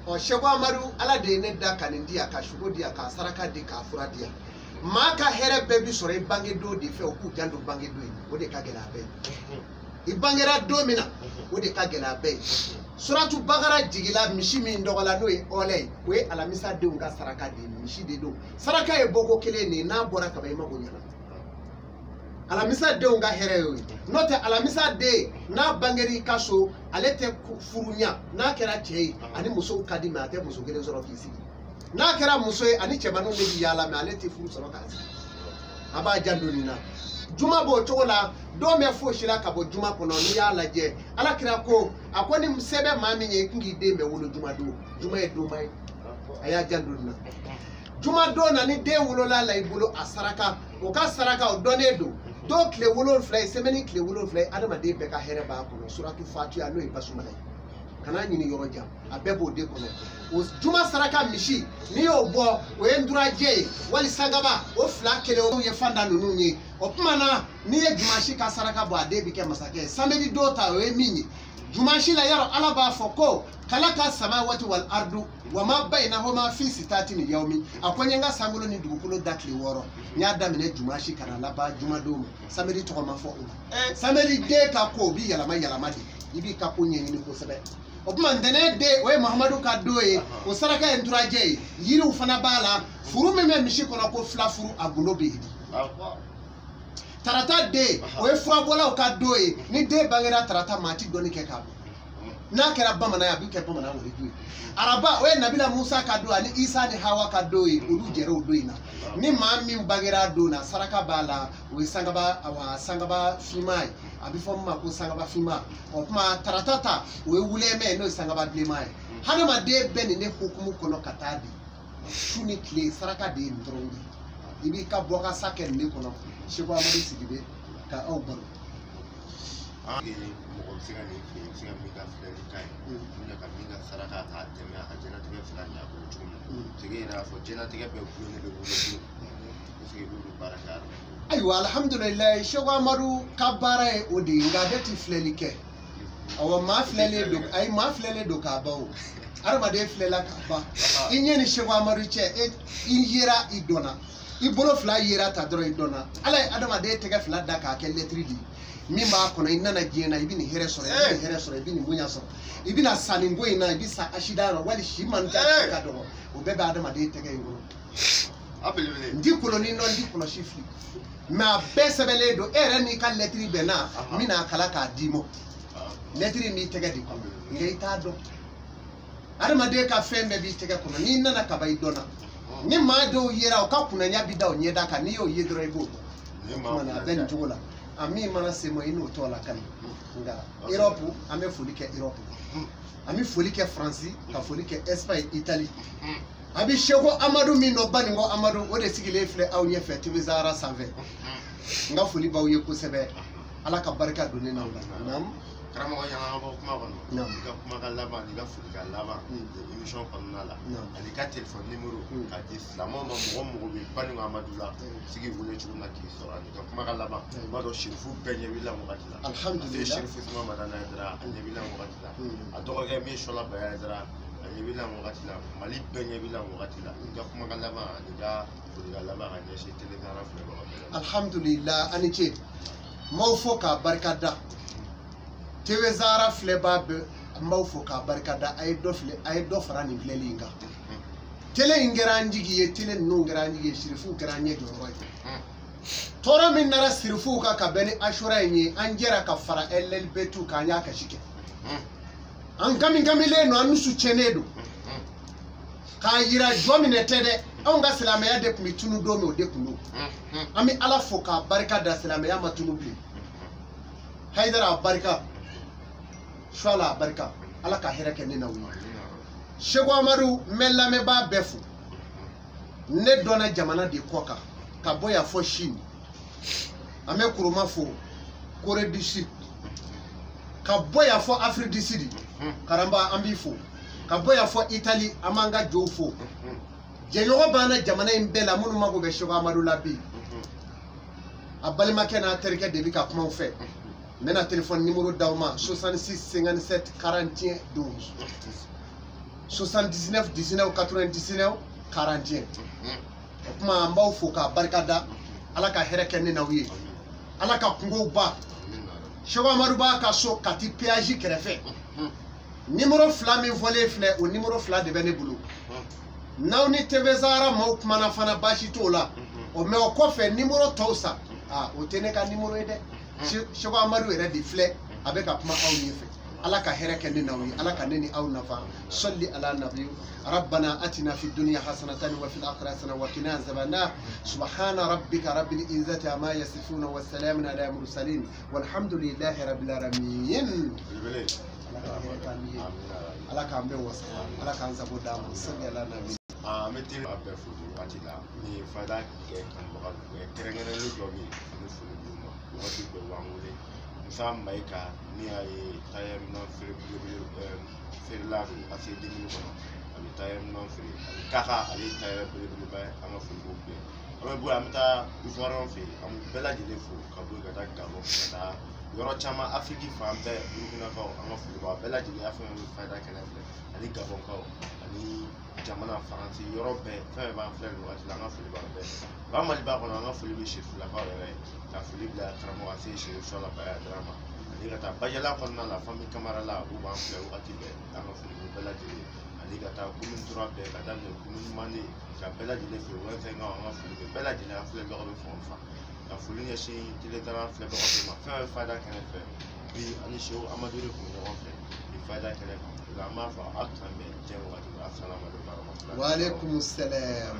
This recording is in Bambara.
o Sheikh Amadu ala de ne da kanindia ka shugo dia ka saraka de ka fura dia maka here bebi sore bange do de fe o ku jando bange do o de ka gela be ibangera domina o de ka gela be suratu bagara jigila mishi min dogola no e ole we alamisa de nga saraka de mishi de do saraka e boko kele ni na bora ka bayima go nyana alamisa de nga here yo note alamisa de na bangeri kaso alete furunya na kera chei ani muso kadima ate muso gele zoro fisi na kera muso ani chebanu ne yala me alete furu soro ka aba jandoni na juma bo chola do me fo shira ka bo juma kono ni yala je ala kira ko akoni msebe mami nye ngi de me wolo juma do juma e do mai aya jandoni na juma do na ni de wolo la ibulo asaraka o ka saraka o donedo do kle wolo fly semeni kle wolo fly adama de be ka here ba kono suratu fatiha no e basumala kana nyini yoro jam abebo de kono o juma saraka mishi ni obo o endura je wali sagaba o fla kele o ye fanda nunu ni o pumana ni e juma shi ka saraka bo ade bi ke masake samedi do ta o e minyi juma shi la yaro alaba foko kalaka samawati wal ardu wama bainahuma fi sitatin yawmi akonyenga sangulo ni dugukulo dakli woro nya damine juma shi kana laba juma do samedi to ma fo samedi de ka ko bi yalama de ibi ka ko nyenyi ni ko sebe opuma ndene de we Muhammadu ka doye o saraka enturaje yiri ufana bala furu meme mishi kono ko fla furu agulo behidi tarata de o e fura bola o ka doye ni de bangera tarata mati doni ke ka na kera bamana ya bi ke bamana wo doye araba we nabila Musa ka do ani Isa ni Hawa ka doye olu jere o doye na ni ma mi bangera do na saraka bala we sangaba awa sangaba fimai abi fo ma ko sangaba fima o kuma taratata we wule me no sangaba blemai hada ma de beni ne hukumu kono katadi shuni kle saraka de ndrongi ibi ka boka saken ne kono Sheikh Amadu Sidibe ka au baro mo singa ni singa mi ka fere kai mun ka mi ka saraka ka jami'a a jana tige fulani a ko chumu tige na fo jana tige be ku ne be ku tige bu baraka aywa alhamdulillah Sheikh Amadu kabara o de ngadati flelike awa ma flele do ay ma flele do ka bawo arma de flela ka ba inyeni Sheikh Amadu che injira idona ibolo fla yira ta dro idona ala adama de tege fla da ka ke letri di mimba kono inana jena ibini here sore ibini munya sore ibina salimbo ina ibisa ashidara wali shiman ta ka do o bebe adama de tege ngoro abelele ndi koloni no ndi kono shifli ma besebele do ere ni ka letri bena mina kala ka dimo letri mi tege di ko ngeita do adama de ka fembe bi tege kono ni nana ka bay dona ni ma do yera o ka kuna nya bida o nyeda ka ni yo yedro ebo mana ben jola ami mana se mo ino to la kan nga Europe ame folike Europe ami folike France ka folike Espagne Italie abi Sheikh Amadu mi no bani ngo Amadu o de sigile fle aw nye fe TV Zahra Sanve nga foli baw ye ko sebe ala ka barka do ne nam karama ko yana ko kuma ko no ka kuma ka laba ni ka fuli ka laba émission kɔnɔna la ani ka téléphone numéro ka di silamɛw ma mɔgɔ mɔgɔ bɛ bani ko Amadu la sigi wele cogo min na k'i sɔrɔ ani ka kuma ka laban o b'a dɔn sirifu bɛɛ ɲɛ b'i la wagati la alhamdulillah sirifu suma madana ye dara a ɲɛ b'i la wagati la a dɔgɔkɛ min sɔla baya ye dara a ɲɛ b'i la wagati la Mali bɛɛ ɲɛ b'i la wagati la i ka kuma ka laban ani ka foli ka laban ka ɲɛsin TV Zahra filɛbagaw bɛɛ la alhamdulillah ani ce maw fo ka barka da TV Zahra filɛba bɛ maw fo ka barka da ay do fara ni filɛli nga tele ingera njigi ye tele no ngera njigi shirifu ngera nye joro tora min nara sirifu ka beni ashura yi anjera ka fara LLB2 ka nya ka shike an gami le no anusu chenedo ka yira jomine tede on ga silamaya de kumi tunu do me o de kunu ami ala fo ka barka da silamaya matunu bi haidara barka shwala barka ala ka hera ke ne na wi Sheikh Amadu mellame ba befu ne dona jamana di koka ka boya fo Chine ame kuruma fo Corée du Sud ka boya fo Afrique du Sud karamba ambi fo ka boya fo Italie amanga jo fo je yogo bana jamana imbela munu mago be Sheikh Amadu labi abalima kena terke debi ka kuma fe Maintenant, téléphone numéro d'Auma 66 57 41 12. 79 19 99 41. Kuma an b'aw fo k'a barikada Ala ka hɛrɛ kɛ ne n'aw ye Ala ka kungow ba Cheikh Amadou b'a ka so Kati péage kɛrɛfɛ numéro 2 min fɔlen filɛ o numéro 2 de bɛ ne bolo n'aw ni TV Zahara maaw kumana fana baasi t'o la o mais o kɔfɛ numéro tɔw sa o tɛ ne ka numéro ye dɛ Cheikh Amadou yɛrɛ de filɛ a bɛ ka kuma aw ɲɛfɛ Ala ka hɛrɛ kɛ ne n'aw ye Ala ka ne ni aw nafa salli ala nabi ربنا أتنا في الدنيا حسنة وفي الآخرة حسنة وقنا عذاب النار سبحان ربك رب العزة عما يصفون والسلام على المرسلين والحمد لله رب العالمين Ala k'an bɛɛ wasa Ala k'an sago d'a ma salli ala nabi an bɛ teli a bɛɛ fo waati la ni fada kɛ kanbaga kɛrɛnkɛrɛnnen dɔ bɛ yen an bɛ foli d'u ma waati bɛɛ b'an wele Musa Mayika ni a ye taaya minɛn feere feerela don ACD kɔnɔ a bɛ taaya minɛn feere Kaka ale ye taaya belebeleba ye an ka foli b'o bɛɛ an bɛ bɔ yen an bɛ taa Ivoirien fɛ yen an bɛ bɛɛ lajɛlen fo ka bɔ yen ka taa Gabon ka taa yɔrɔ caman Afiriki fan bɛɛ Burukinakaw an ka foli b'a bɛɛ lajɛlen y'a fɛn fɛn fayda kɛnɛ filɛ ani Gabonkaw ani jamana Faransi yɔrɔ bɛɛ fɛn b'an filɛ nin waati la an ka foli b'a bɛɛ ba Mali b'a kɔnɔ an ka foli bɛ Sefulakaw yɛrɛ ka foli bila karamɔgɔ Ase Sefu Sɔla Baya Darama ani ka taa Bajala kɔnɔna la Fami Kamara la u b'an filɛ waati bɛɛ an ka foli bɛ bɛɛ lajɛlen ani ka taa commune 3 bɛɛ ka daminɛ commune Mande ka bɛɛ lajɛlen fɛ Wɛnfɛnkaw an ka foli bɛ bɛɛ lajɛlen an filɛ lɔgɔ bɛ fan o fan ka foli ɲɛsin télévision filɛbagaw bɛɛ ma fɛn fɛn fayda kɛnɛ fɛ bi ani Cheikh Amadou de kun bɛ ɲɔgɔn fɛ ni fayda kɛnɛ kan o la an b'a fɔ aw kan bɛn diɲɛ wagati la assalamu alaikum wa alaikum salam